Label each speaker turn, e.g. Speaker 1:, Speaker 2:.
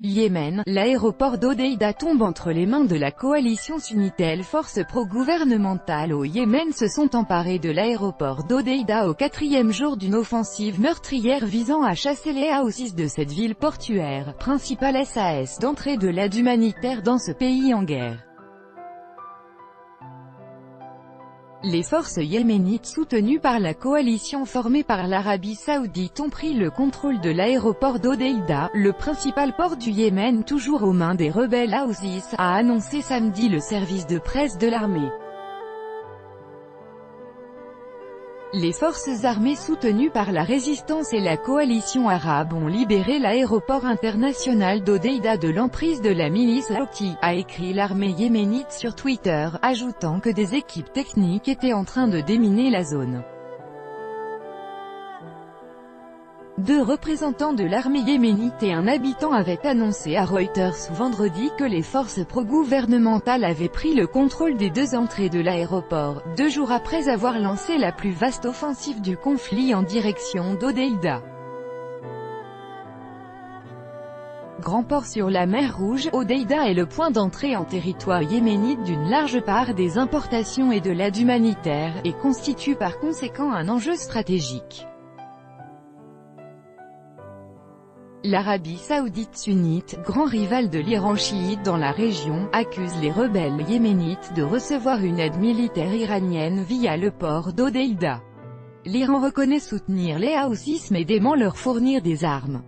Speaker 1: Yémen, l'aéroport d'Hodeïda tombe entre les mains de la coalition sunnite. Les forces pro-gouvernementales au Yémen se sont emparées de l'aéroport d'Hodeïda au 4e jour d'une offensive meurtrière visant à chasser les Houthis de cette ville portuaire, principale SAS d'entrée de l'aide humanitaire dans ce pays en guerre. Les forces yéménites soutenues par la coalition formée par l'Arabie Saoudite ont pris le contrôle de l'aéroport d'Hodeïda, le principal port du Yémen toujours aux mains des rebelles Houthis, a annoncé samedi le service de presse de l'armée. Les forces armées soutenues par la résistance et la coalition arabe ont libéré l'aéroport international d'Hodeïda de l'emprise de la milice Houthi, a écrit l'armée yéménite sur Twitter, ajoutant que des équipes techniques étaient en train de déminer la zone. Deux représentants de l'armée yéménite et un habitant avaient annoncé à Reuters vendredi que les forces pro-gouvernementales avaient pris le contrôle des deux entrées de l'aéroport, 2 jours après avoir lancé la plus vaste offensive du conflit en direction d'Hodeïda. Grand port sur la mer Rouge, Hodeïda est le point d'entrée en territoire yéménite d'une large part des importations et de l'aide humanitaire, et constitue par conséquent un enjeu stratégique. L'Arabie Saoudite sunnite, grand rival de l'Iran chiite dans la région, accuse les rebelles yéménites de recevoir une aide militaire iranienne via le port d'Hodeïda. L'Iran reconnaît soutenir les Houthis mais dément leur fournir des armes.